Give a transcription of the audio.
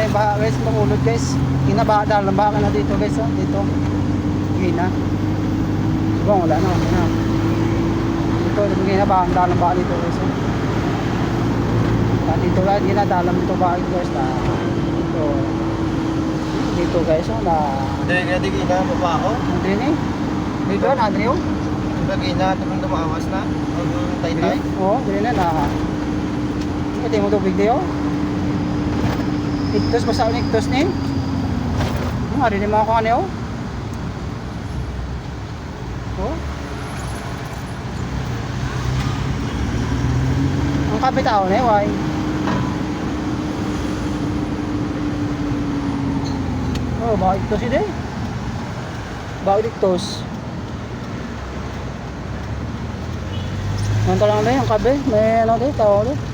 may baha guys, makulod guys. Hinabaha dahil ng baka na dito guys, oh. Dito. Hina. Bong, wala na, wala na. Dito, hinabaha dahil ng baka dito guys, oh. Dito guys, ginadalam dito baka guys, na dito. Dito guys, oh, na. Hindi gina mo ako. Hindi ni. Dito na, Andrew. Lagi na itong dumawas na. Ang tay-tay. Oo, hindi na na. Ito mo tubig diyo. Iktos basta ang iktos ni. Ari ni mga kung ano. Oh. Ang kapitao ni why? Oh, bakit iktos ide? Bakit iktos? Nanto lang na yung kabe, may ano dito, tao dito.